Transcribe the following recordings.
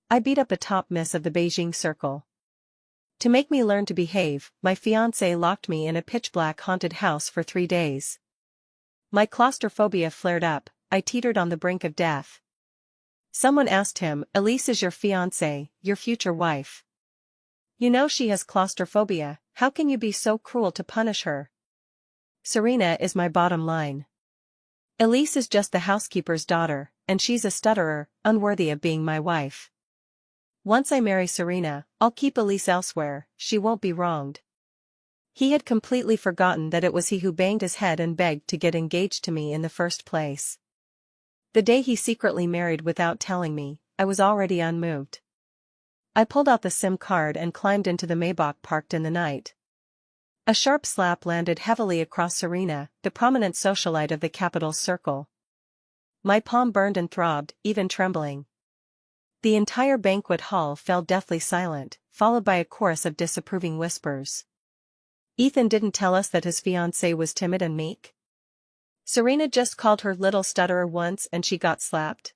I beat up the top miss of the Beijing circle. To make me learn to behave, my fiancé locked me in a pitch-black haunted house for 3 days. My claustrophobia flared up, I teetered on the brink of death. Someone asked him, "Elise is your fiancée, your future wife. You know she has claustrophobia, how can you be so cruel to punish her?" Serena is my bottom line. Elise is just the housekeeper's daughter, and she's a stutterer, unworthy of being my wife. Once I marry Serena, I'll keep Elise elsewhere, she won't be wronged. He had completely forgotten that it was he who banged his head and begged to get engaged to me in the first place. The day he secretly married without telling me, I was already unmoved. I pulled out the SIM card and climbed into the Maybach parked in the night. A sharp slap landed heavily across Serena, the prominent socialite of the capital circle. My palm burned and throbbed, even trembling. The entire banquet hall fell deathly silent, followed by a chorus of disapproving whispers. Ethan didn't tell us that his fiancée was timid and meek? Serena just called her little stutterer once and she got slapped.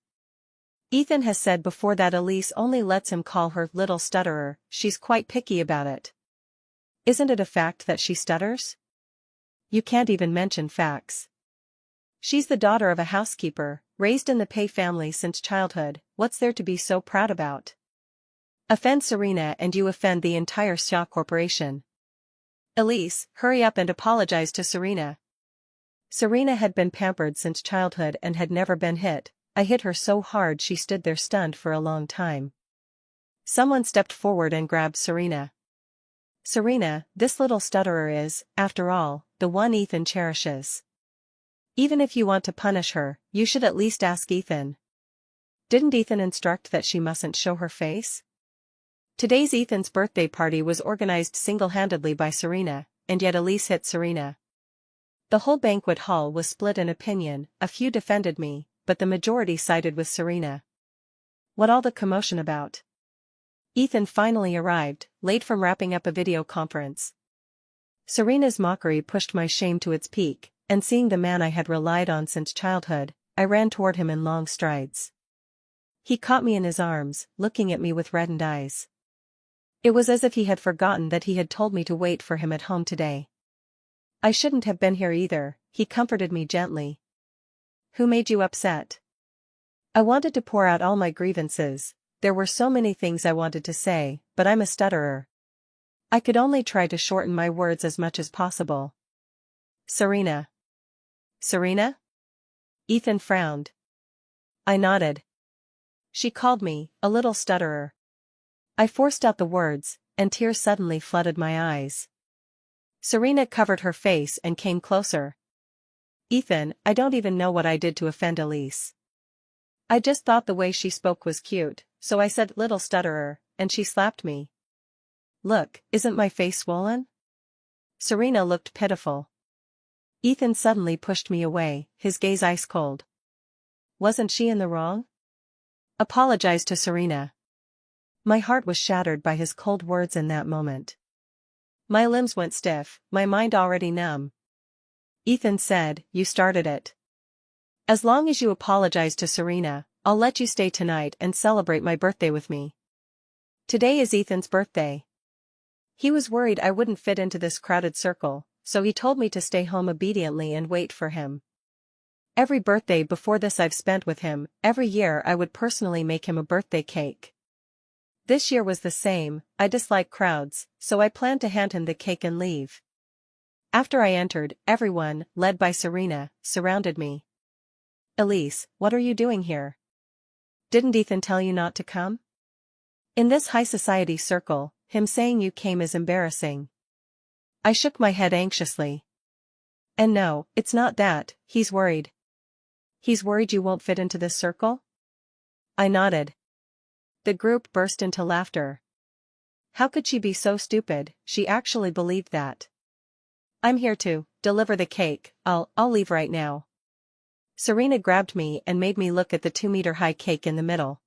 Ethan has said before that Elise only lets him call her little stutterer, she's quite picky about it. Isn't it a fact that she stutters? You can't even mention facts. She's the daughter of a housekeeper, raised in the Pei family since childhood, what's there to be so proud about? Offend Serena and you offend the entire Xia Corporation. Elise, hurry up and apologize to Serena. Serena had been pampered since childhood and had never been hit. I hit her so hard she stood there stunned for a long time. Someone stepped forward and grabbed Serena. Serena, this little stutterer is, after all, the one Ethan cherishes. Even if you want to punish her, you should at least ask Ethan. Didn't Ethan instruct that she mustn't show her face? Today's Ethan's birthday party was organized single-handedly by Serena, and yet Elise hit Serena. The whole banquet hall was split in opinion, a few defended me, but the majority sided with Serena. What all the commotion about? Ethan finally arrived, late from wrapping up a video conference. Serena's mockery pushed my shame to its peak, and seeing the man I had relied on since childhood, I ran toward him in long strides. He caught me in his arms, looking at me with reddened eyes. It was as if he had forgotten that he had told me to wait for him at home today. I shouldn't have been here either, he comforted me gently. Who made you upset? I wanted to pour out all my grievances, there were so many things I wanted to say, but I'm a stutterer. I could only try to shorten my words as much as possible. Serena. Serena? Ethan frowned. I nodded. She called me, a little stutterer. I forced out the words, and tears suddenly flooded my eyes. Serena covered her face and came closer. Ethan, I don't even know what I did to offend Elise. I just thought the way she spoke was cute, so I said little stutterer, and she slapped me. Look, isn't my face swollen? Serena looked pitiful. Ethan suddenly pushed me away, his gaze ice cold. Wasn't she in the wrong? Apologize to Serena. My heart was shattered by his cold words in that moment. My limbs went stiff, my mind already numb. Ethan said, you started it. As long as you apologize to Serena, I'll let you stay tonight and celebrate my birthday with me. Today is Ethan's birthday. He was worried I wouldn't fit into this crowded circle, so he told me to stay home obediently and wait for him. Every birthday before this I've spent with him, every year I would personally make him a birthday cake. This year was the same, I dislike crowds, so I planned to hand him the cake and leave. After I entered, everyone, led by Serena, surrounded me. Elise, what are you doing here? Didn't Ethan tell you not to come? In this high society circle, him saying you came is embarrassing. I shook my head anxiously. And no, it's not that, he's worried. He's worried you won't fit into this circle? I nodded. The group burst into laughter. How could she be so stupid, she actually believed that. I'm here to deliver the cake, I'll leave right now. Serena grabbed me and made me look at the 2-meter-high cake in the middle.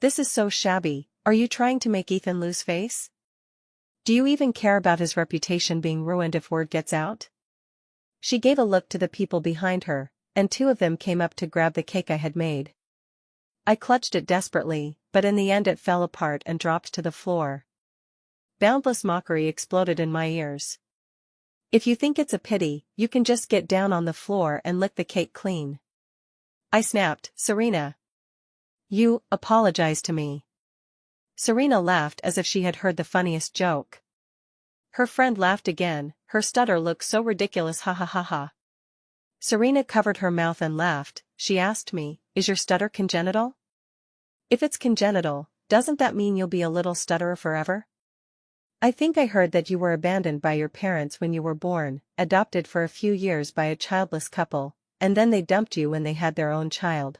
This is so shabby, are you trying to make Ethan lose face? Do you even care about his reputation being ruined if word gets out? She gave a look to the people behind her, and 2 of them came up to grab the cake I had made. I clutched it desperately, but in the end it fell apart and dropped to the floor. Boundless mockery exploded in my ears. If you think it's a pity, you can just get down on the floor and lick the cake clean. I snapped, Serena. You, apologize to me. Serena laughed as if she had heard the funniest joke. Her friend laughed again, her stutter looked so ridiculous, ha ha ha ha. Serena covered her mouth and laughed. She asked me, is your stutter congenital? If it's congenital, doesn't that mean you'll be a little stutterer forever? I think I heard that you were abandoned by your parents when you were born, adopted for a few years by a childless couple, and then they dumped you when they had their own child.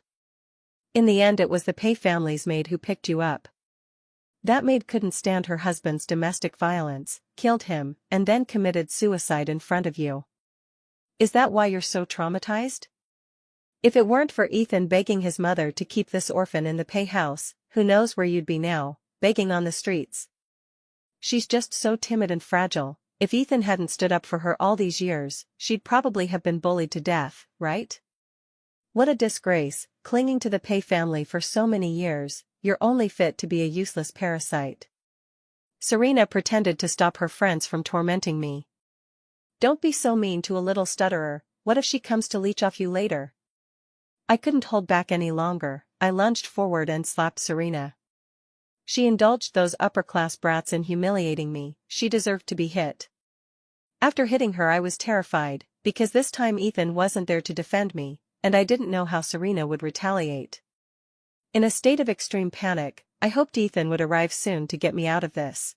In the end it was the Pei family's maid who picked you up. That maid couldn't stand her husband's domestic violence, killed him, and then committed suicide in front of you. Is that why you're so traumatized? If it weren't for Ethan begging his mother to keep this orphan in the Pei house, who knows where you'd be now, begging on the streets. She's just so timid and fragile. If Ethan hadn't stood up for her all these years, she'd probably have been bullied to death, right? What a disgrace, clinging to the Pei family for so many years, you're only fit to be a useless parasite. Serena pretended to stop her friends from tormenting me. Don't be so mean to a little stutterer, what if she comes to leech off you later? I couldn't hold back any longer, I lunged forward and slapped Serena. She indulged those upper-class brats in humiliating me, she deserved to be hit. After hitting her I was terrified, because this time Ethan wasn't there to defend me, and I didn't know how Serena would retaliate. In a state of extreme panic, I hoped Ethan would arrive soon to get me out of this.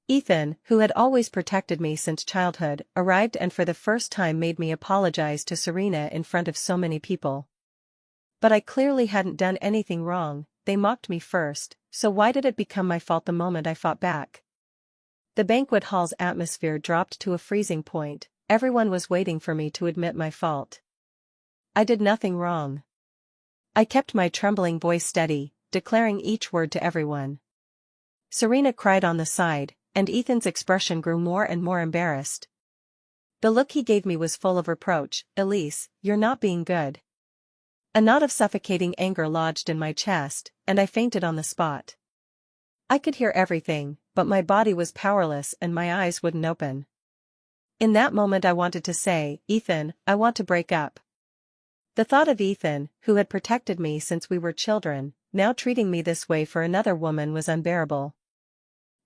Ethan, who had always protected me since childhood, arrived and for the first time made me apologize to Serena in front of so many people. But I clearly hadn't done anything wrong, they mocked me first, so why did it become my fault the moment I fought back? The banquet hall's atmosphere dropped to a freezing point, everyone was waiting for me to admit my fault. I did nothing wrong. I kept my trembling voice steady, declaring each word to everyone. Serena cried on the side, and Ethan's expression grew more and more embarrassed. The look he gave me was full of reproach. Elise, you're not being good. A knot of suffocating anger lodged in my chest, and I fainted on the spot. I could hear everything, but my body was powerless and my eyes wouldn't open. In that moment I wanted to say, Ethan, I want to break up. The thought of Ethan, who had protected me since we were children, now treating me this way for another woman was unbearable.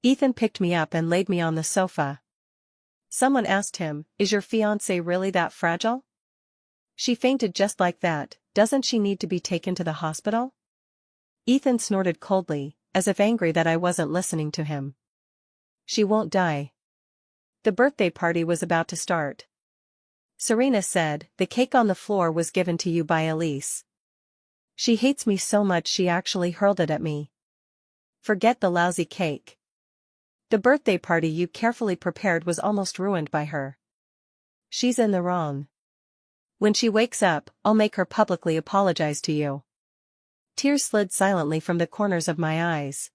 Ethan picked me up and laid me on the sofa. Someone asked him, is your fiancée really that fragile? She fainted just like that, doesn't she need to be taken to the hospital? Ethan snorted coldly, as if angry that I wasn't listening to him. She won't die. The birthday party was about to start. Serena said, the cake on the floor was given to you by Elise. She hates me so much she actually hurled it at me. Forget the lousy cake. The birthday party you carefully prepared was almost ruined by her. She's in the wrong. When she wakes up, I'll make her publicly apologize to you. Tears slid silently from the corners of my eyes.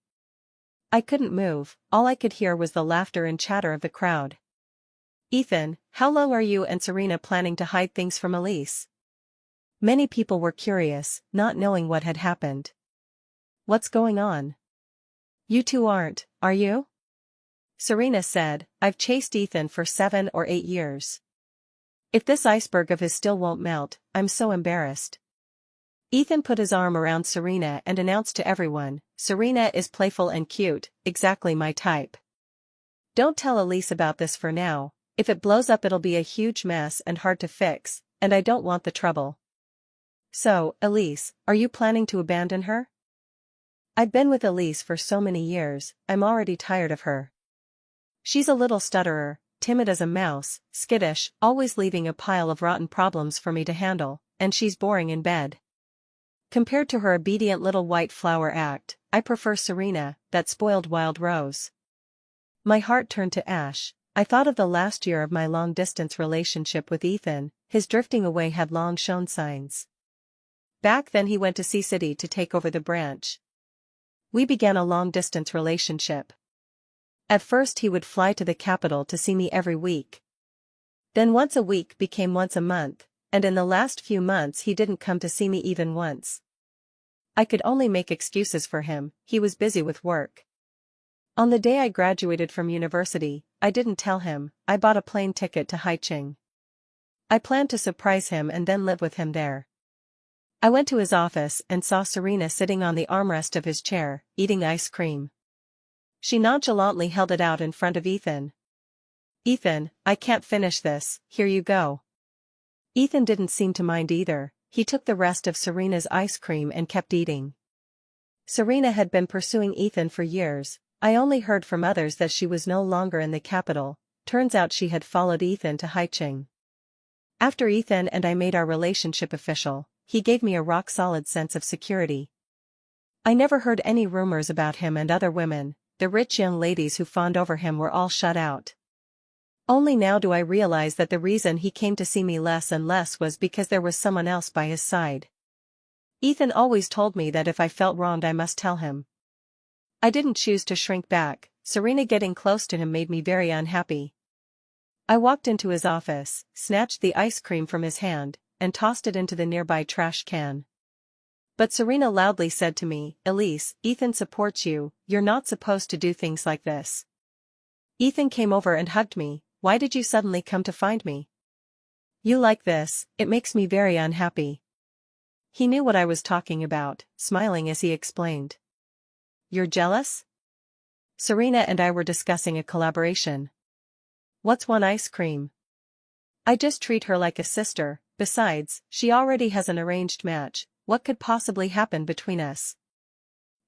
I couldn't move, all I could hear was the laughter and chatter of the crowd. Ethan, how long are you and Serena planning to hide things from Elise? Many people were curious, not knowing what had happened. What's going on? You two aren't, are you? Serena said, I've chased Ethan for 7 or 8 years. If this iceberg of his still won't melt, I'm so embarrassed. Ethan put his arm around Serena and announced to everyone, Serena is playful and cute, exactly my type. Don't tell Elise about this for now, if it blows up it'll be a huge mess and hard to fix, and I don't want the trouble. So, Elise, are you planning to abandon her? I've been with Elise for so many years, I'm already tired of her. She's a little stutterer, timid as a mouse, skittish, always leaving a pile of rotten problems for me to handle, and she's boring in bed. Compared to her obedient little white flower act, I prefer Serena, that spoiled wild rose. My heart turned to ash. I thought of the last year of my long-distance relationship with Ethan, his drifting away had long shown signs. Back then he went to Sea-City to take over the branch. We began a long-distance relationship. At first he would fly to the capital to see me every week. Then once a week became once a month, and in the last few months he didn't come to see me even once. I could only make excuses for him, he was busy with work. On the day I graduated from university, I didn't tell him, I bought a plane ticket to Haicheng. I planned to surprise him and then live with him there. I went to his office and saw Serena sitting on the armrest of his chair, eating ice cream. She nonchalantly held it out in front of Ethan. "Ethan, I can't finish this, here you go." Ethan didn't seem to mind either, he took the rest of Serena's ice cream and kept eating. Serena had been pursuing Ethan for years. I only heard from others that she was no longer in the capital. Turns out she had followed Ethan to Haicheng. After Ethan and I made our relationship official, he gave me a rock-solid sense of security. I never heard any rumors about him and other women. The rich young ladies who fawned over him were all shut out. Only now do I realize that the reason he came to see me less and less was because there was someone else by his side. Ethan always told me that if I felt wronged I must tell him. I didn't choose to shrink back. Serena getting close to him made me very unhappy. I walked into his office, snatched the ice cream from his hand, and tossed it into the nearby trash can. But Serena loudly said to me, "Elise, Ethan supports you, you're not supposed to do things like this." Ethan came over and hugged me. "Why did you suddenly come to find me?" "You like this, it makes me very unhappy." He knew what I was talking about, smiling as he explained. "You're jealous?" Serena and I were discussing a collaboration. "What's one ice cream?" "I just treat her like a sister, besides, she already has an arranged match, what could possibly happen between us?"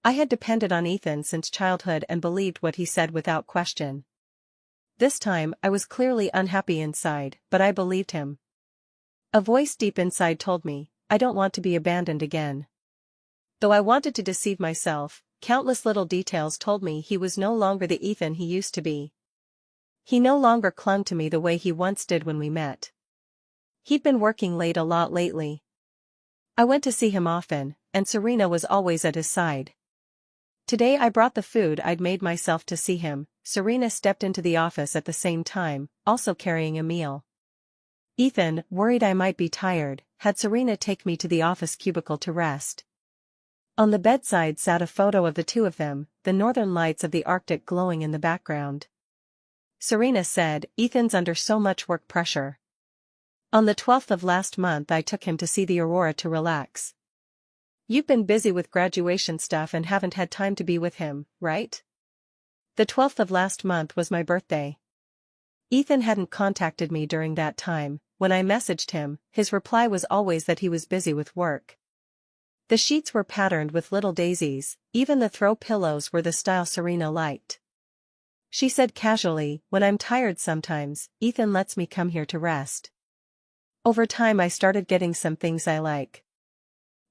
I had depended on Ethan since childhood and believed what he said without question. This time I was clearly unhappy inside, but I believed him. A voice deep inside told me, I don't want to be abandoned again. Though I wanted to deceive myself, countless little details told me he was no longer the Ethan he used to be. He no longer clung to me the way he once did when we met. He'd been working late a lot lately. I went to see him often, and Serena was always at his side. Today I brought the food I'd made myself to see him. Serena stepped into the office at the same time, also carrying a meal. Ethan, worried I might be tired, had Serena take me to the office cubicle to rest. On the bedside sat a photo of the two of them, the northern lights of the Arctic glowing in the background. Serena said, "Ethan's under so much work pressure. On the 12th of last month I took him to see the aurora to relax." "You've been busy with graduation stuff and haven't had time to be with him, right?" "The 12th of last month was my birthday." Ethan hadn't contacted me during that time. When I messaged him, his reply was always that he was busy with work. The sheets were patterned with little daisies, even the throw pillows were the style Serena liked. She said casually, "When I'm tired sometimes, Ethan lets me come here to rest." Over time I started getting some things I like.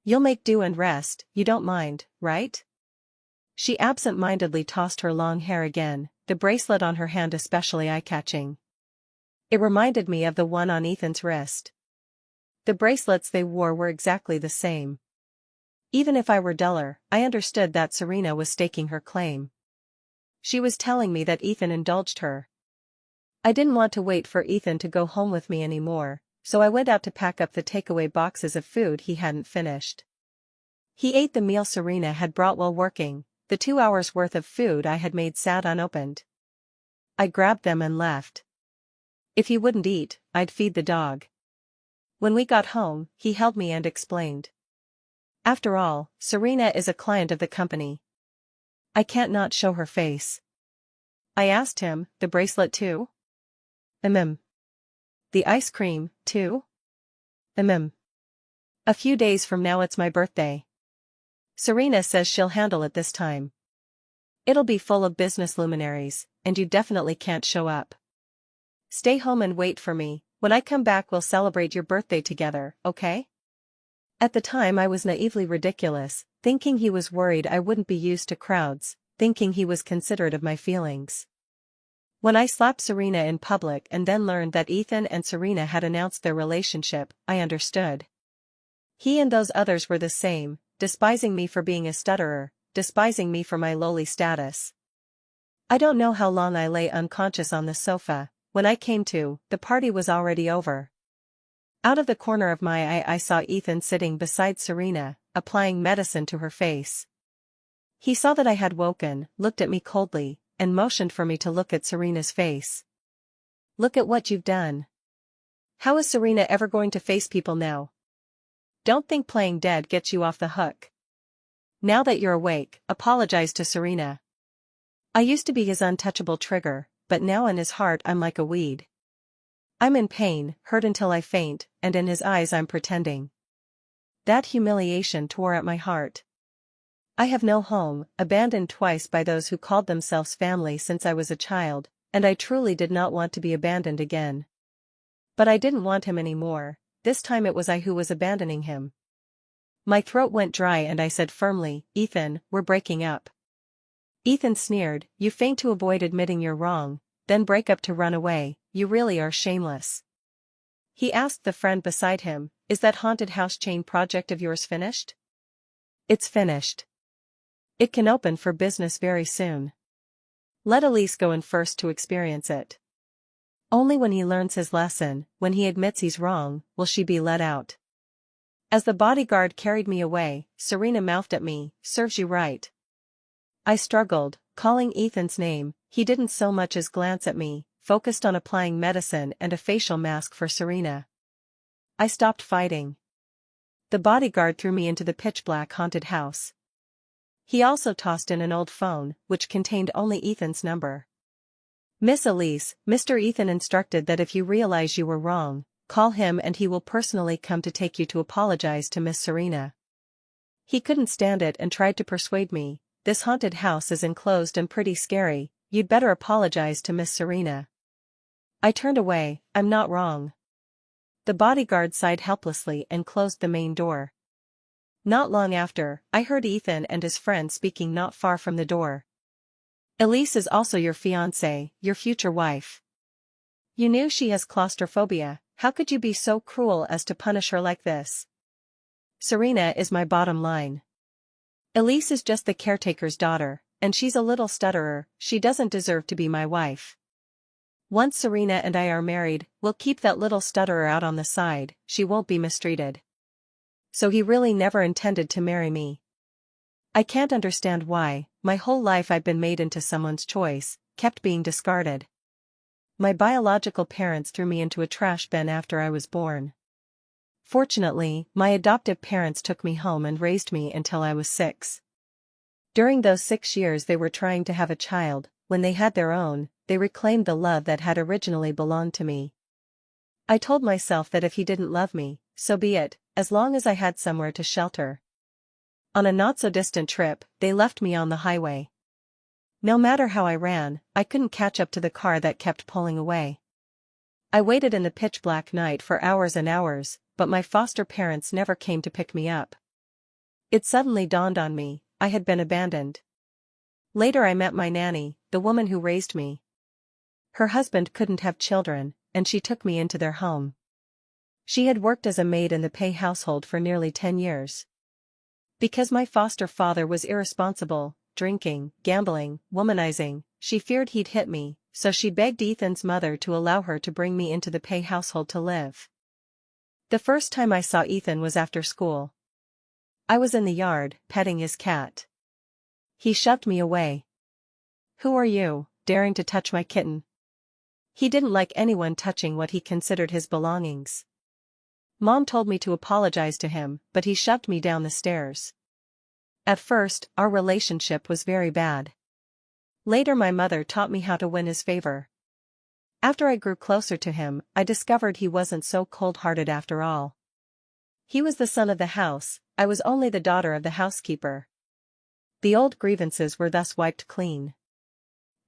"You'll make do and rest, you don't mind, right?" She absent-mindedly tossed her long hair again, the bracelet on her hand especially eye-catching. It reminded me of the one on Ethan's wrist. The bracelets they wore were exactly the same. Even if I were duller, I understood that Serena was staking her claim. She was telling me that Ethan indulged her. I didn't want to wait for Ethan to go home with me anymore, so I went out to pack up the takeaway boxes of food he hadn't finished. He ate the meal Serena had brought while working. The 2 hours worth of food I had made sat unopened. I grabbed them and left. If he wouldn't eat, I'd feed the dog. When we got home, he held me and explained. "After all, Serena is a client of the company. I can't not show her face." I asked him, "The bracelet too?" "The ice cream, too?" "A few days from now it's my birthday. Serena says she'll handle it this time. It'll be full of business luminaries, and you definitely can't show up. Stay home and wait for me. When I come back we'll celebrate your birthday together, okay?" At the time I was naively ridiculous, thinking he was worried I wouldn't be used to crowds, thinking he was considerate of my feelings. When I slapped Serena in public and then learned that Ethan and Serena had announced their relationship, I understood. He and those others were the same, despising me for being a stutterer, despising me for my lowly status. I don't know how long I lay unconscious on the sofa. When I came to, the party was already over. Out of the corner of my eye I saw Ethan sitting beside Serena, applying medicine to her face. He saw that I had woken, looked at me coldly, and motioned for me to look at Serena's face. "Look at what you've done. How is Serena ever going to face people now? Don't think playing dead gets you off the hook. Now that you're awake, apologize to Serena." I used to be his untouchable trigger, but now in his heart I'm like a weed. I'm in pain, hurt until I faint, and in his eyes I'm pretending. That humiliation tore at my heart. I have no home, abandoned twice by those who called themselves family since I was a child, and I truly did not want to be abandoned again. But I didn't want him anymore. This time it was I who was abandoning him. My throat went dry and I said firmly, "Ethan, we're breaking up." Ethan sneered, "You feign to avoid admitting you're wrong, then break up to run away. You really are shameless." He asked the friend beside him, "Is that haunted house chain project of yours finished?" "It's finished. It can open for business very soon. Let Elise go in first to experience it. Only when he learns his lesson, when he admits he's wrong, will she be let out." As the bodyguard carried me away, Serena mouthed at me, "Serves you right." I struggled, calling Ethan's name. He didn't so much as glance at me, focused on applying medicine and a facial mask for Serena. I stopped fighting. The bodyguard threw me into the pitch-black haunted house. He also tossed in an old phone, which contained only Ethan's number. "Miss Elise, Mr. Ethan instructed that if you realize you were wrong, call him and he will personally come to take you to apologize to Miss Serena." He couldn't stand it and tried to persuade me, "This haunted house is enclosed and pretty scary, you'd better apologize to Miss Serena." I turned away. "I'm not wrong." The bodyguard sighed helplessly and closed the main door. Not long after, I heard Ethan and his friend speaking not far from the door. "Elise is also your fiancée, your future wife. You knew she has claustrophobia. How could you be so cruel as to punish her like this? Serena is my bottom line. Elise is just the caretaker's daughter, and she's a little stutterer. She doesn't deserve to be my wife. Once Serena and I are married, we'll keep that little stutterer out on the side, she won't be mistreated." So he really never intended to marry me. I can't understand why. My whole life I've been made into someone's choice, kept being discarded. My biological parents threw me into a trash bin after I was born. Fortunately, my adoptive parents took me home and raised me until I was 6. During those 6 years they were trying to have a child. When they had their own, they reclaimed the love that had originally belonged to me. I told myself that if he didn't love me, so be it, as long as I had somewhere to shelter. On a not-so-distant trip, they left me on the highway. No matter how I ran, I couldn't catch up to the car that kept pulling away. I waited in the pitch-black night for hours and hours, but my foster parents never came to pick me up. It suddenly dawned on me, I had been abandoned. Later I met my nanny, the woman who raised me. Her husband couldn't have children, and she took me into their home. She had worked as a maid in the Pay household for nearly 10 years. Because my foster father was irresponsible, drinking, gambling, womanizing, she feared he'd hit me, so she begged Ethan's mother to allow her to bring me into the Pay household to live. The first time I saw Ethan was after school. I was in the yard, petting his cat. He shoved me away. "Who are you, daring to touch my kitten?" He didn't like anyone touching what he considered his belongings. Mom told me to apologize to him, but he shoved me down the stairs. At first, our relationship was very bad. Later my mother taught me how to win his favor. After I grew closer to him, I discovered he wasn't so cold-hearted after all. He was the son of the house, I was only the daughter of the housekeeper. The old grievances were thus wiped clean.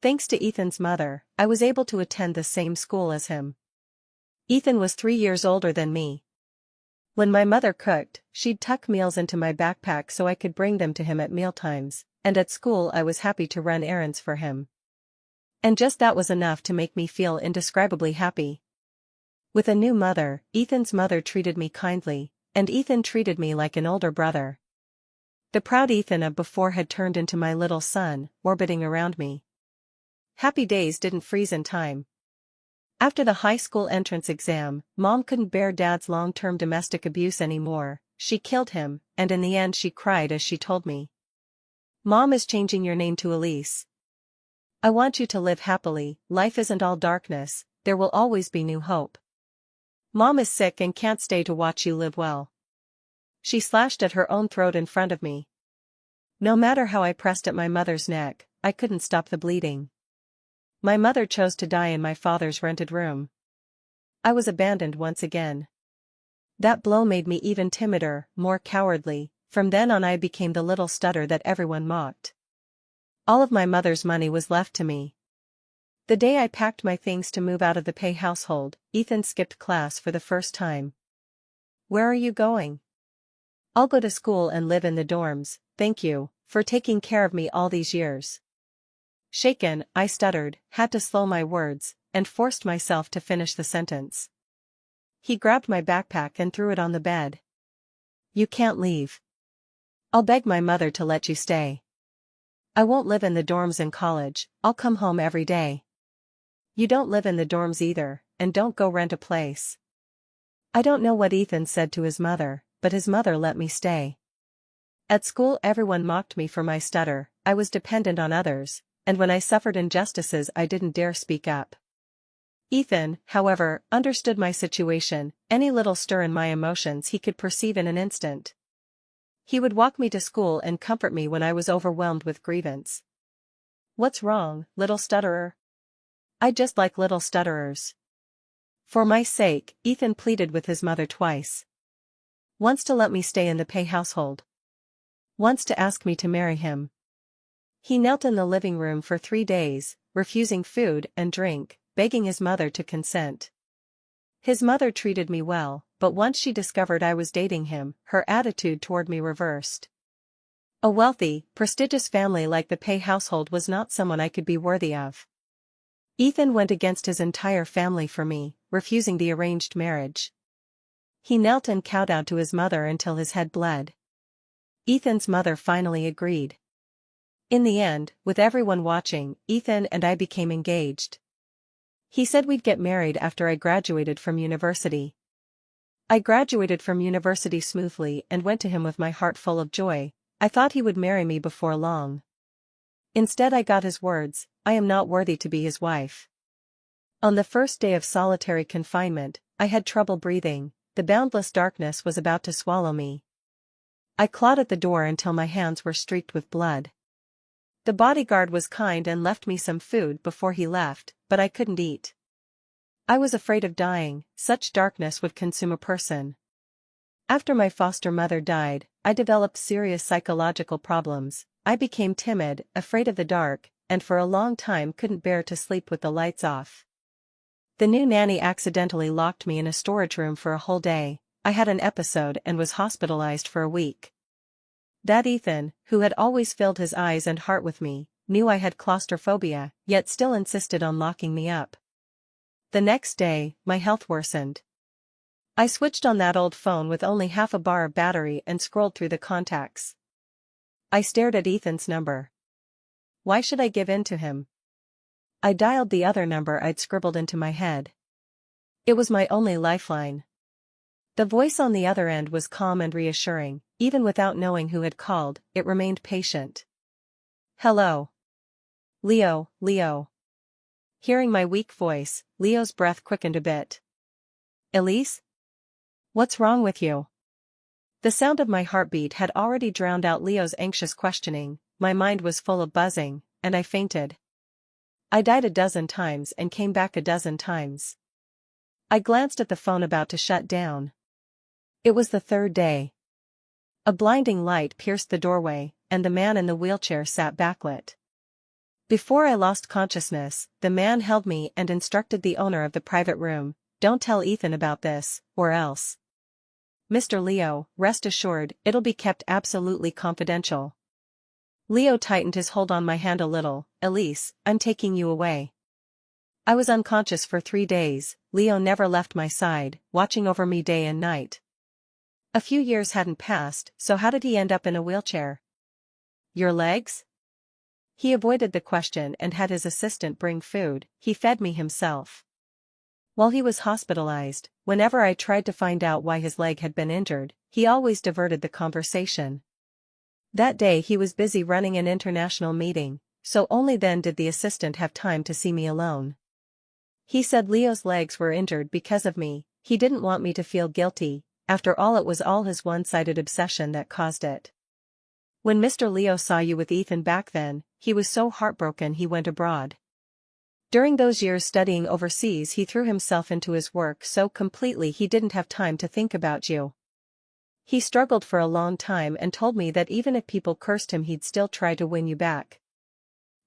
Thanks to Ethan's mother, I was able to attend the same school as him. Ethan was 3 years older than me. When my mother cooked, she'd tuck meals into my backpack so I could bring them to him at mealtimes, and at school I was happy to run errands for him. And just that was enough to make me feel indescribably happy. With a new mother, Ethan's mother treated me kindly, and Ethan treated me like an older brother. The proud Ethan of before had turned into my little son, orbiting around me. Happy days didn't freeze in time. After the high school entrance exam, Mom couldn't bear Dad's long-term domestic abuse anymore. She killed him, and in the end she cried as she told me. Mom is changing your name to Elise. I want you to live happily, life isn't all darkness, there will always be new hope. Mom is sick and can't stay to watch you live well. She slashed at her own throat in front of me. No matter how I pressed at my mother's neck, I couldn't stop the bleeding. My mother chose to die in my father's rented room. I was abandoned once again. That blow made me even timider, more cowardly. From then on I became the little stutter that everyone mocked. All of my mother's money was left to me. The day I packed my things to move out of the Pay household, Ethan skipped class for the first time. Where are you going? I'll go to school and live in the dorms, thank you, for taking care of me all these years. Shaken, I stuttered, had to slow my words, and forced myself to finish the sentence. He grabbed my backpack and threw it on the bed. You can't leave. I'll beg my mother to let you stay. I won't live in the dorms in college, I'll come home every day. You don't live in the dorms either, and don't go rent a place. I don't know what Ethan said to his mother, but his mother let me stay. At school everyone mocked me for my stutter, I was dependent on others, and when I suffered injustices I didn't dare speak up. Ethan, however, understood my situation, any little stir in my emotions he could perceive in an instant. He would walk me to school and comfort me when I was overwhelmed with grievance. What's wrong, little stutterer? I just like little stutterers. For my sake, Ethan pleaded with his mother twice. Once to let me stay in the Pay household. Once to ask me to marry him. He knelt in the living room for 3 days, refusing food and drink, begging his mother to consent. His mother treated me well, but once she discovered I was dating him, her attitude toward me reversed. A wealthy, prestigious family like the Pay household was not someone I could be worthy of. Ethan went against his entire family for me, refusing the arranged marriage. He knelt and kowtowed to his mother until his head bled. Ethan's mother finally agreed. In the end, with everyone watching, Ethan and I became engaged. He said we'd get married after I graduated from university. I graduated from university smoothly and went to him with my heart full of joy. I thought he would marry me before long. Instead I got his words, I am not worthy to be his wife. On the first day of solitary confinement, I had trouble breathing, the boundless darkness was about to swallow me. I clawed at the door until my hands were streaked with blood. The bodyguard was kind and left me some food before he left, but I couldn't eat. I was afraid of dying, such darkness would consume a person. After my foster mother died, I developed serious psychological problems. I became timid, afraid of the dark, and for a long time couldn't bear to sleep with the lights off. The new nanny accidentally locked me in a storage room for a whole day. I had an episode and was hospitalized for a week. That Ethan, who had always filled his eyes and heart with me, knew I had claustrophobia, yet still insisted on locking me up. The next day, my health worsened. I switched on that old phone with only half a bar of battery and scrolled through the contacts. I stared at Ethan's number. Why should I give in to him? I dialed the other number I'd scribbled into my head. It was my only lifeline. The voice on the other end was calm and reassuring, even without knowing who had called, it remained patient. Hello. Leo, Leo. Hearing my weak voice, Leo's breath quickened a bit. Elise? What's wrong with you? The sound of my heartbeat had already drowned out Leo's anxious questioning, my mind was full of buzzing, and I fainted. I died a dozen times and came back a dozen times. I glanced at the phone about to shut down. It was the third day. A blinding light pierced the doorway, and the man in the wheelchair sat backlit. Before I lost consciousness, the man held me and instructed the owner of the private room, "Don't tell Ethan about this, or else. Mr. Leo, rest assured, it'll be kept absolutely confidential." Leo tightened his hold on my hand a little. "Elise, I'm taking you away." I was unconscious for 3 days, Leo never left my side, watching over me day and night. A few years hadn't passed, so how did he end up in a wheelchair? Your legs? He avoided the question and had his assistant bring food, he fed me himself. While he was hospitalized, whenever I tried to find out why his leg had been injured, he always diverted the conversation. That day he was busy running an international meeting, so only then did the assistant have time to see me alone. He said Leo's legs were injured because of me. He didn't want me to feel guilty. After all, it was all his one-sided obsession that caused it. When Mr. Leo saw you with Ethan back then, he was so heartbroken he went abroad. During those years studying overseas, he threw himself into his work so completely he didn't have time to think about you. He struggled for a long time and told me that even if people cursed him, he'd still try to win you back.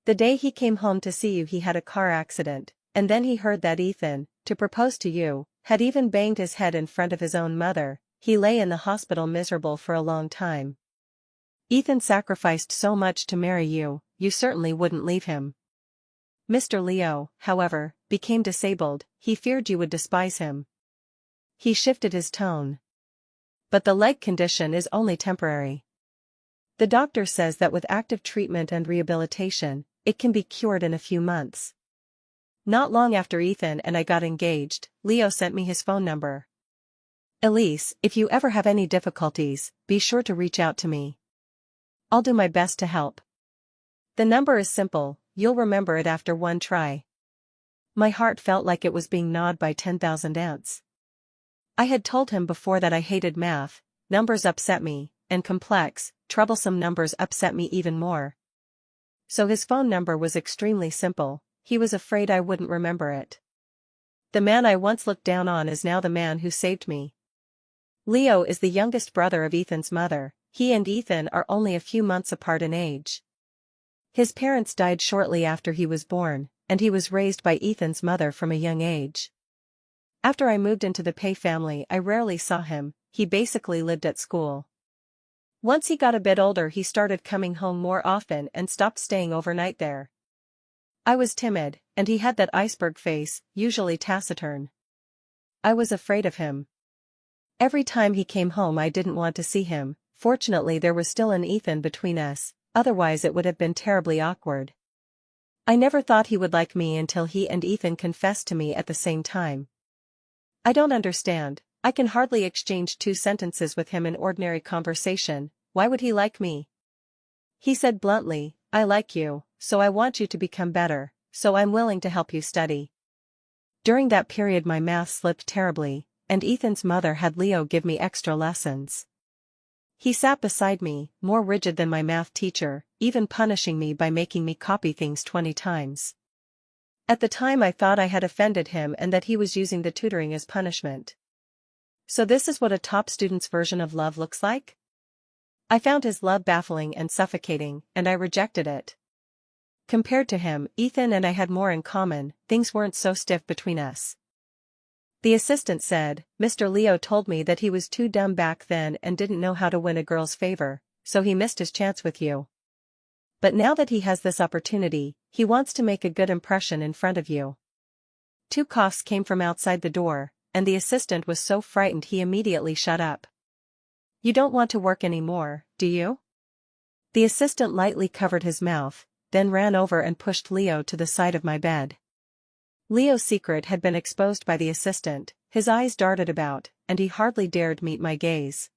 The day he came home to see you, he had a car accident, and then he heard that Ethan, to propose to you, had even banged his head in front of his own mother. He lay in the hospital miserable for a long time. Ethan sacrificed so much to marry you, you certainly wouldn't leave him. Mr. Leo, however, became disabled. He feared you would despise him. He shifted his tone. But the leg condition is only temporary. The doctor says that with active treatment and rehabilitation, it can be cured in a few months. Not long after Ethan and I got engaged, Leo sent me his phone number. Elise, if you ever have any difficulties, be sure to reach out to me. I'll do my best to help. The number is simple, you'll remember it after one try. My heart felt like it was being gnawed by 10,000 ants. I had told him before that I hated math. Numbers upset me, and complex, troublesome numbers upset me even more. So his phone number was extremely simple. He was afraid I wouldn't remember it. The man I once looked down on is now the man who saved me. Leo is the youngest brother of Ethan's mother. He and Ethan are only a few months apart in age. His parents died shortly after he was born, and he was raised by Ethan's mother from a young age. After I moved into the Pei family, I rarely saw him. He basically lived at school. Once he got a bit older, he started coming home more often and stopped staying overnight there. I was timid, and he had that iceberg face, usually taciturn. I was afraid of him. Every time he came home I didn't want to see him. Fortunately there was still an Ethan between us, otherwise it would have been terribly awkward. I never thought he would like me until he and Ethan confessed to me at the same time. I don't understand. I can hardly exchange 2 sentences with him in ordinary conversation. Why would he like me? He said bluntly, I like you, so I want you to become better, so I'm willing to help you study. During that period my math slipped terribly, and Ethan's mother had Leo give me extra lessons. He sat beside me, more rigid than my math teacher, even punishing me by making me copy things 20 times. At the time I thought I had offended him and that he was using the tutoring as punishment. So this is what a top student's version of love looks like? I found his love baffling and suffocating, and I rejected it. Compared to him, Ethan and I had more in common. Things weren't so stiff between us. The assistant said, Mr. Leo told me that he was too dumb back then and didn't know how to win a girl's favor, so he missed his chance with you. But now that he has this opportunity, he wants to make a good impression in front of you. 2 coughs came from outside the door, and the assistant was so frightened he immediately shut up. You don't want to work anymore, do you? The assistant lightly covered his mouth, then ran over and pushed Leo to the side of my bed. Leo's secret had been exposed by the assistant. His eyes darted about, and he hardly dared meet my gaze.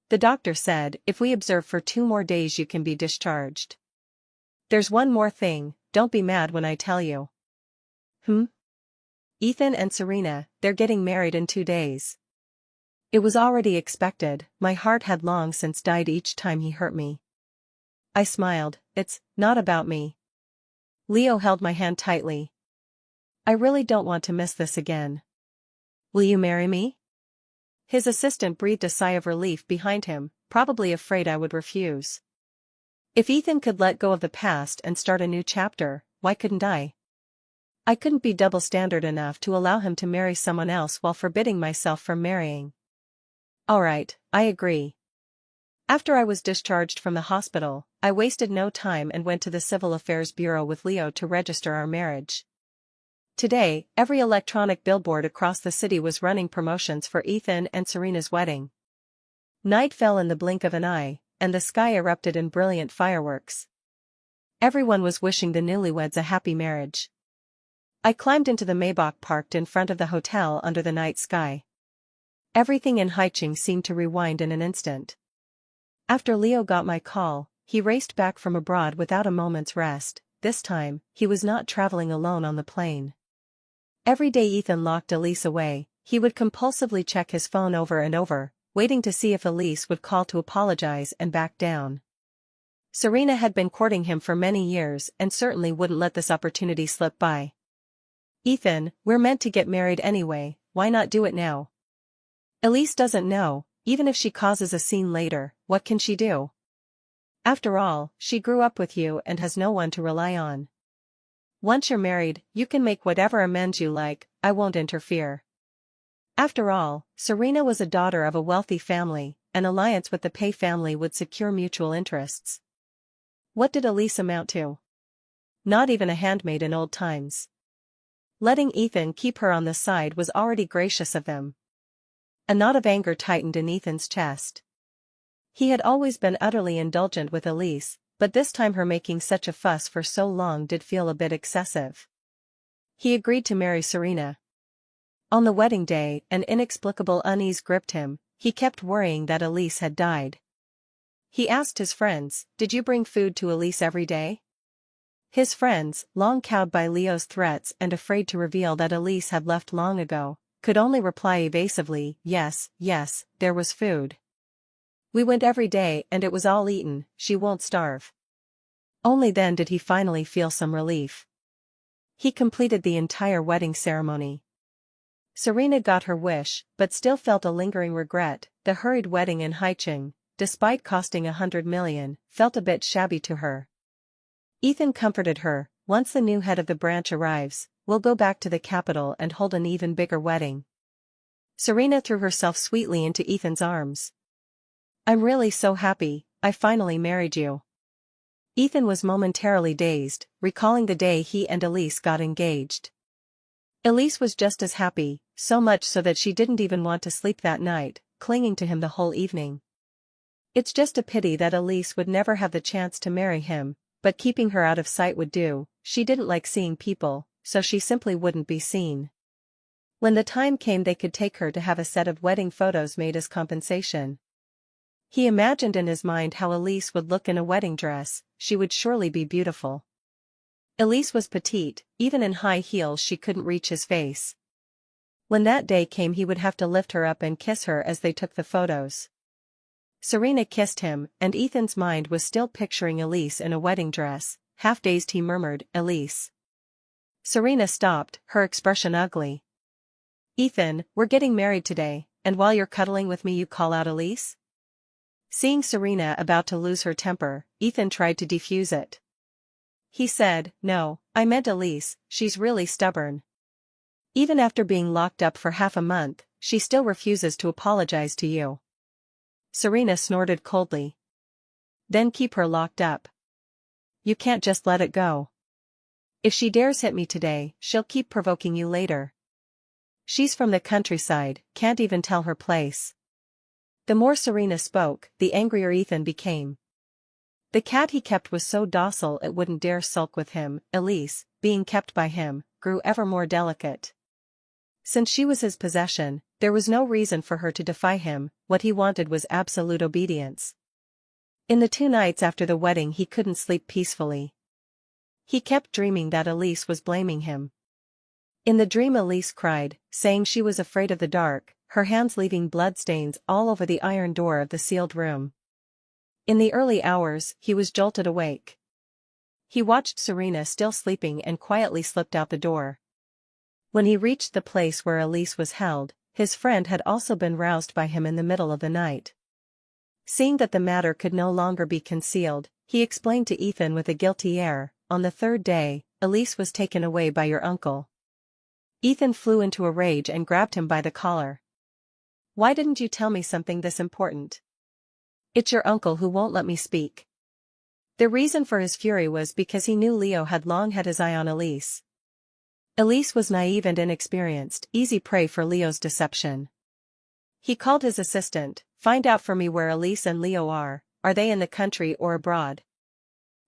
The doctor said, if we observe for 2 more days you can be discharged. There's one more thing, don't be mad when I tell you. Ethan and Serena, they're getting married in 2 days. It was already expected. My heart had long since died each time he hurt me. I smiled. It's not about me. Leo held my hand tightly. I really don't want to miss this again. Will you marry me? His assistant breathed a sigh of relief behind him, probably afraid I would refuse. If Ethan could let go of the past and start a new chapter, why couldn't I? I couldn't be double-standard enough to allow him to marry someone else while forbidding myself from marrying. All right, I agree. After I was discharged from the hospital, I wasted no time and went to the Civil Affairs Bureau with Leo to register our marriage. Today, every electronic billboard across the city was running promotions for Ethan and Serena's wedding. Night fell in the blink of an eye, and the sky erupted in brilliant fireworks. Everyone was wishing the newlyweds a happy marriage. I climbed into the Maybach parked in front of the hotel under the night sky. Everything in Haicheng seemed to rewind in an instant. After Leo got my call, he raced back from abroad without a moment's rest. This time, he was not traveling alone on the plane. Every day Ethan locked Elise away. He would compulsively check his phone over and over, waiting to see if Elise would call to apologize and back down. Serena had been courting him for many years and certainly wouldn't let this opportunity slip by. Ethan, we're meant to get married anyway, why not do it now? Elise doesn't know, even if she causes a scene later, what can she do? After all, she grew up with you and has no one to rely on. Once you're married, you can make whatever amends you like, I won't interfere. After all, Serena was a daughter of a wealthy family, an alliance with the Pei family would secure mutual interests. What did Elise amount to? Not even a handmaid in old times. Letting Ethan keep her on the side was already gracious of them. A knot of anger tightened in Ethan's chest. He had always been utterly indulgent with Elise, but this time her making such a fuss for so long did feel a bit excessive. He agreed to marry Serena. On the wedding day, an inexplicable unease gripped him. He kept worrying that Elise had died. He asked his friends, "Did you bring food to Elise every day?" His friends, long cowed by Leo's threats and afraid to reveal that Elise had left long ago, could only reply evasively, "Yes, yes, there was food. We went every day and it was all eaten, she won't starve." Only then did he finally feel some relief. He completed the entire wedding ceremony. Serena got her wish, but still felt a lingering regret. The hurried wedding in Haicheng, despite costing 100 million, felt a bit shabby to her. Ethan comforted her, "Once the new head of the branch arrives, we'll go back to the capital and hold an even bigger wedding." Serena threw herself sweetly into Ethan's arms. "I'm really so happy, I finally married you." Ethan was momentarily dazed, recalling the day he and Elise got engaged. Elise was just as happy, so much so that she didn't even want to sleep that night, clinging to him the whole evening. It's just a pity that Elise would never have the chance to marry him, but keeping her out of sight would do. She didn't like seeing people, so she simply wouldn't be seen. When the time came they could take her to have a set of wedding photos made as compensation. He imagined in his mind how Elise would look in a wedding dress. She would surely be beautiful. Elise was petite, even in high heels she couldn't reach his face. When that day came he would have to lift her up and kiss her as they took the photos. Serena kissed him, and Ethan's mind was still picturing Elise in a wedding dress. Half dazed he murmured, "Elise." Serena stopped, her expression ugly. "Ethan, we're getting married today, and while you're cuddling with me you call out Elise?" Seeing Serena about to lose her temper, Ethan tried to defuse it. He said, "No, I meant Elise, she's really stubborn. Even after being locked up for half a month, she still refuses to apologize to you." Serena snorted coldly. "Then keep her locked up. You can't just let it go. If she dares hit me today, she'll keep provoking you later. She's from the countryside, can't even tell her place." The more Serena spoke, the angrier Ethan became. The cat he kept was so docile it wouldn't dare sulk with him. Elise, being kept by him, grew ever more delicate. Since she was his possession, there was no reason for her to defy him. What he wanted was absolute obedience. In the 2 nights after the wedding he couldn't sleep peacefully. He kept dreaming that Elise was blaming him. In the dream Elise cried, saying she was afraid of the dark, her hands leaving bloodstains all over the iron door of the sealed room. In the early hours, he was jolted awake. He watched Serena still sleeping and quietly slipped out the door. When he reached the place where Elise was held, his friend had also been roused by him in the middle of the night. Seeing that the matter could no longer be concealed, he explained to Ethan with a guilty air, "On the 3rd day, Elise was taken away by your uncle." Ethan flew into a rage and grabbed him by the collar. "Why didn't you tell me something this important? It's your uncle who won't let me speak." The reason for his fury was because he knew Leo had long had his eye on Elise. Elise was naive and inexperienced, easy prey for Leo's deception. He called his assistant, "Find out for me where Elise and Leo are they in the country or abroad?"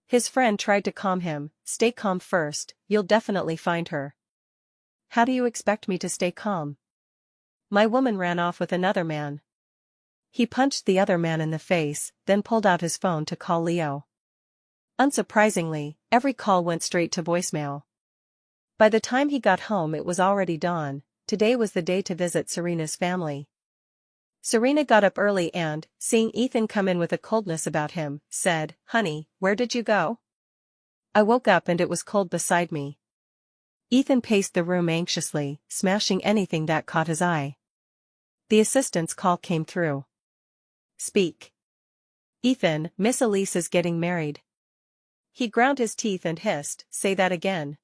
His friend tried to calm him, "Stay calm first, you'll definitely find her. How do you expect me to stay calm? My woman ran off with another man. He punched the other man in the face, then pulled out his phone to call Leo. Unsurprisingly, every call went straight to voicemail. By the time he got home it was already dawn. Today was the day to visit Serena's family. Serena got up early and, seeing Ethan come in with a coldness about him, said, "Honey, where did you go?" I woke up and it was cold beside me. Ethan paced the room anxiously, smashing anything that caught his eye. The assistant's call came through. "Speak." "Ethan, Miss Elise is getting married." He ground his teeth and hissed, "Say that again."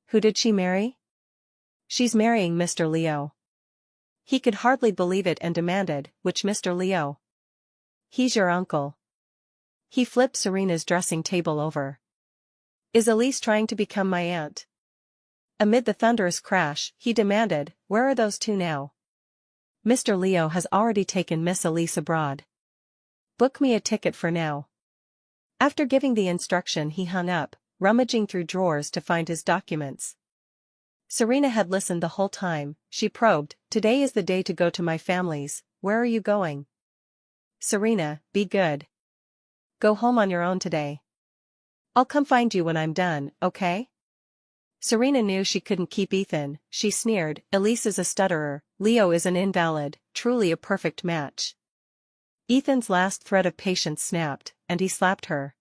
"Who did she marry?" "She's marrying Mr. Leo." He could hardly believe it and demanded, "Which Mr. Leo?" "He's your uncle." He flipped Serena's dressing table over. "Is Elise trying to become my aunt?" Amid the thunderous crash, he demanded, "Where are those two now?" "Mr. Leo has already taken Miss Elise abroad. Book me a ticket for now." After giving the instruction he hung up, rummaging through drawers to find his documents. Serena had listened the whole time. She probed, "Today is the day to go to my family's. Where are you going?" "Serena, be good. Go home on your own today. I'll come find you when I'm done, okay?" Serena knew she couldn't keep Ethan. She sneered, "Elise is a stutterer, Leo is an invalid, truly a perfect match." Ethan's last thread of patience snapped, and he slapped her.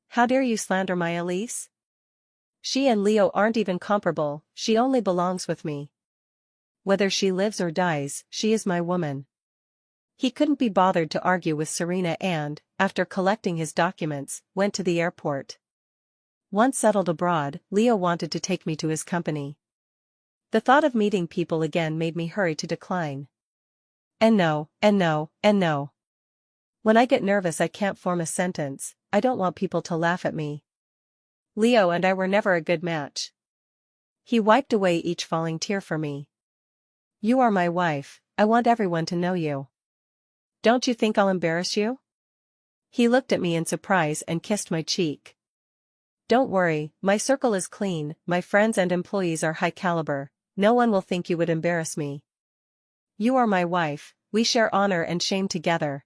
"How dare you slander my Elise? She and Leo aren't even comparable, she only belongs with me. Whether she lives or dies, she is my woman." He couldn't be bothered to argue with Serena and, after collecting his documents, went to the airport. Once settled abroad, Leo wanted to take me to his company. The thought of meeting people again made me hurry to decline. And no, and no, and no. When I get nervous I can't form a sentence. I don't want people to laugh at me. Leo and I were never a good match. He wiped away each falling tear for me. "You are my wife, I want everyone to know you. Don't you think I'll embarrass you?" He looked at me in surprise and kissed my cheek. "Don't worry, my circle is clean, my friends and employees are high caliber, no one will think you would embarrass me. You are my wife, we share honor and shame together."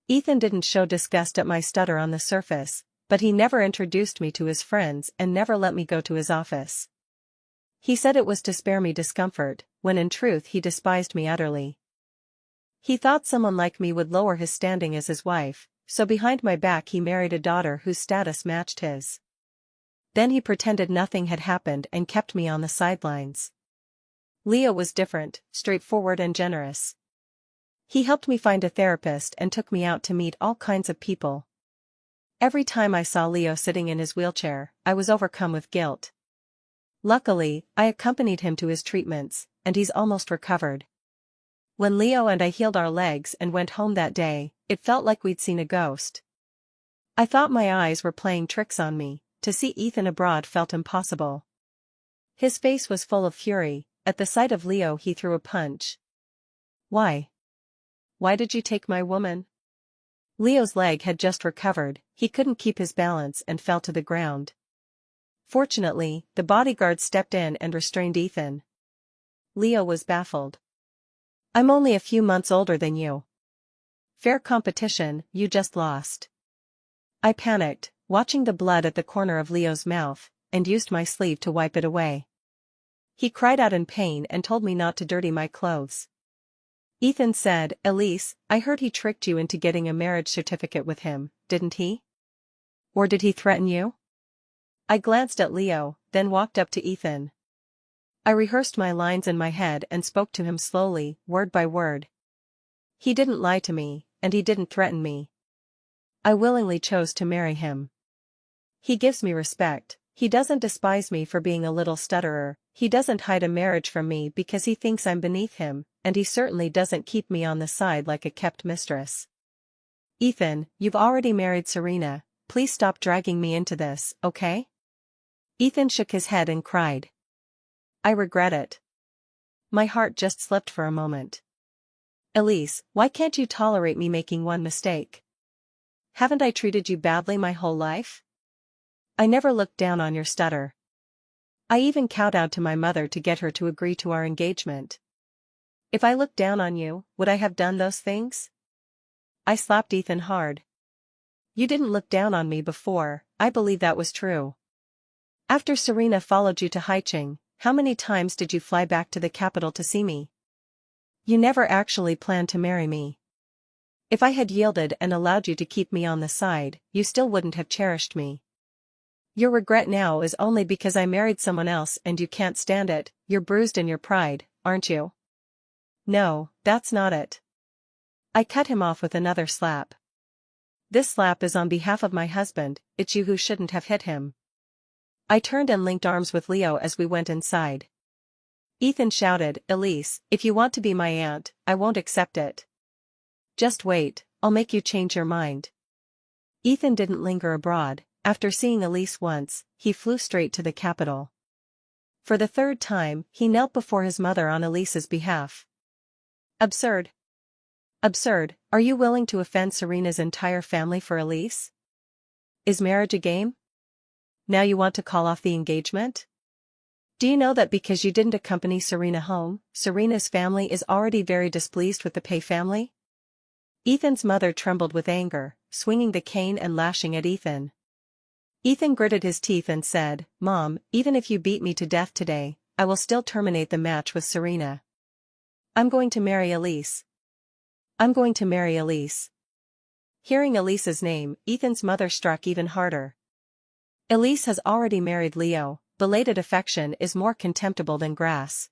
Ethan didn't show disgust at my stutter on the surface, but he never introduced me to his friends and never let me go to his office. He said it was to spare me discomfort, when in truth he despised me utterly. He thought someone like me would lower his standing as his wife, so behind my back he married a daughter whose status matched his. Then he pretended nothing had happened and kept me on the sidelines. Leo was different, straightforward and generous. He helped me find a therapist and took me out to meet all kinds of people. Every time I saw Leo sitting in his wheelchair, I was overcome with guilt. Luckily, I accompanied him to his treatments, and he's almost recovered. When Leo and I healed our legs and went home that day, it felt like we'd seen a ghost. I thought my eyes were playing tricks on me. To see Ethan abroad felt impossible. His face was full of fury. At the sight of Leo he threw a punch. "Why? Why did you take my woman?" Leo's leg had just recovered, he couldn't keep his balance and fell to the ground. Fortunately, the bodyguard stepped in and restrained Ethan. Leo was baffled. "I'm only a few months older than you. Fair competition, you just lost." I panicked, watching the blood at the corner of Leo's mouth, and used my sleeve to wipe it away. He cried out in pain and told me not to dirty my clothes. Ethan said, "Elise, I heard he tricked you into getting a marriage certificate with him, didn't he? Or did he threaten you?" I glanced at Leo, then walked up to Ethan. I rehearsed my lines in my head and spoke to him slowly, word by word. He didn't lie to me, and he didn't threaten me. I willingly chose to marry him. He gives me respect, he doesn't despise me for being a little stutterer, he doesn't hide a marriage from me because he thinks I'm beneath him, and he certainly doesn't keep me on the side like a kept mistress. "Ethan, you've already married Serena, please stop dragging me into this, okay?" Ethan shook his head and cried. "I regret it." My heart just slipped for a moment. "Elise, why can't you tolerate me making one mistake? Haven't I treated you badly my whole life? I never looked down on your stutter." I even kowtowed to my mother to get her to agree to our engagement. If I looked down on you, would I have done those things? I slapped Ethan hard. You didn't look down on me before, I believe that was true. After Serena followed you to Haicheng, how many times did you fly back to the capital to see me? You never actually planned to marry me. If I had yielded and allowed you to keep me on the side, you still wouldn't have cherished me. Your regret now is only because I married someone else and you can't stand it. You're bruised in your pride, aren't you? No, that's not it. I cut him off with another slap. This slap is on behalf of my husband, it's you who shouldn't have hit him. I turned and linked arms with Leo as we went inside. Ethan shouted, Elise, if you want to be my aunt, I won't accept it. Just wait, I'll make you change your mind. Ethan didn't linger abroad. After seeing Elise once, he flew straight to the capital. For the third time, he knelt before his mother on Elise's behalf. Absurd. Absurd, are you willing to offend Serena's entire family for Elise? Is marriage a game? Now you want to call off the engagement? Do you know that because you didn't accompany Serena home, Serena's family is already very displeased with the Pei family? Ethan's mother trembled with anger, swinging the cane and lashing at Ethan. Ethan gritted his teeth and said, Mom, even if you beat me to death today, I will still terminate the match with Serena. I'm going to marry Elise. I'm going to marry Elise. Hearing Elise's name, Ethan's mother struck even harder. Elise has already married Leo, belated affection is more contemptible than grass.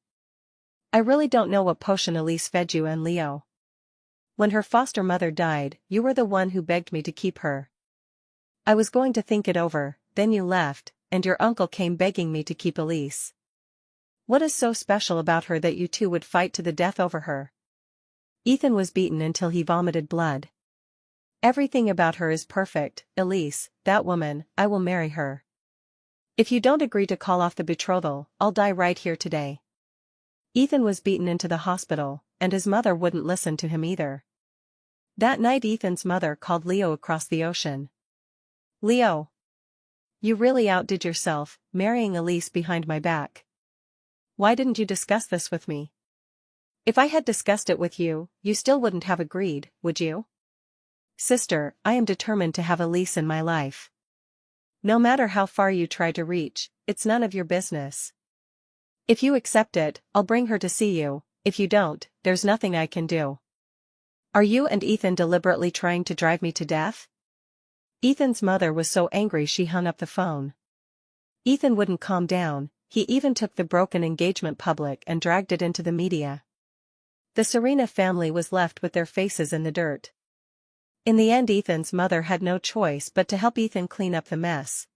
I really don't know what potion Elise fed you and Leo. When her foster mother died, you were the one who begged me to keep her. I was going to think it over, then you left, and your uncle came begging me to keep Elise. What is so special about her that you two would fight to the death over her? Ethan was beaten until he vomited blood. Everything about her is perfect, Elise, that woman, I will marry her. If you don't agree to call off the betrothal, I'll die right here today. Ethan was beaten into the hospital, and his mother wouldn't listen to him either. That night Ethan's mother called Leo across the ocean. Leo. You really outdid yourself, marrying Elise behind my back. Why didn't you discuss this with me? If I had discussed it with you, you still wouldn't have agreed, would you? Sister, I am determined to have Elise in my life. No matter how far you try to reach, it's none of your business. If you accept it, I'll bring her to see you, if you don't, there's nothing I can do. Are you and Ethan deliberately trying to drive me to death? Ethan's mother was so angry she hung up the phone. Ethan wouldn't calm down, he even took the broken engagement public and dragged it into the media. The Serena family was left with their faces in the dirt. In the end Ethan's mother had no choice but to help Ethan clean up the mess.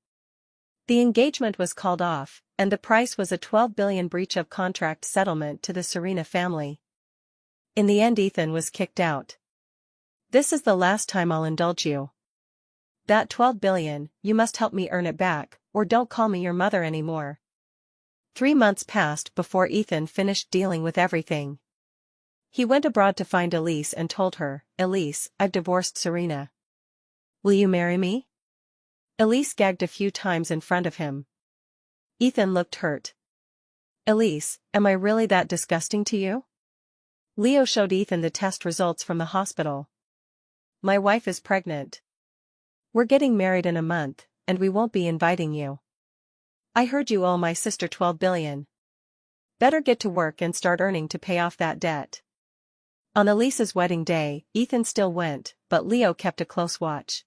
The engagement was called off, and the price was a $12 billion breach of contract settlement to the Serena family. In the end Ethan was kicked out. This is the last time I'll indulge you. That $12 billion, you must help me earn it back, or don't call me your mother anymore. 3 months passed before Ethan finished dealing with everything. He went abroad to find Elise and told her, Elise, I've divorced Serena. Will you marry me? Elise gagged a few times in front of him. Ethan looked hurt. Elise, am I really that disgusting to you? Leo showed Ethan the test results from the hospital. My wife is pregnant. We're getting married in a month, and we won't be inviting you. I heard you owe my sister $12 billion. Better get to work and start earning to pay off that debt. On Elise's wedding day, Ethan still went, but Leo kept a close watch.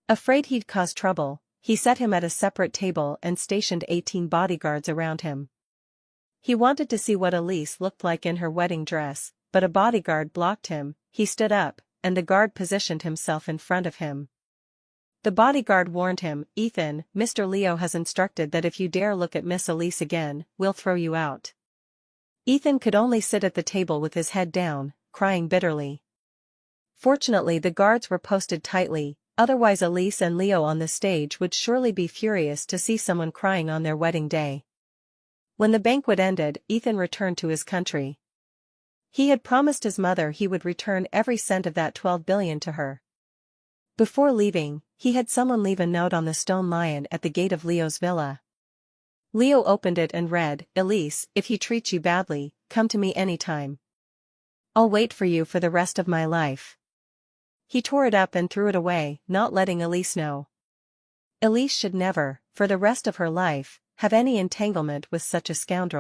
Afraid he'd cause trouble, he set him at a separate table and stationed 18 bodyguards around him. He wanted to see what Elise looked like in her wedding dress, but a bodyguard blocked him. He stood up, and the guard positioned himself in front of him. The bodyguard warned him, Ethan, Mr. Leo has instructed that if you dare look at Miss Elise again, we'll throw you out. Ethan could only sit at the table with his head down, crying bitterly. Fortunately the guards were posted tightly, otherwise Elise and Leo on the stage would surely be furious to see someone crying on their wedding day. When the banquet ended, Ethan returned to his country. He had promised his mother he would return every cent of that $12 billion to her. Before leaving, he had someone leave a note on the stone lion at the gate of Leo's villa. Leo opened it and read, Elise, if he treats you badly, come to me anytime. I'll wait for you for the rest of my life. He tore it up and threw it away, not letting Elise know. Elise should never, for the rest of her life, have any entanglement with such a scoundrel.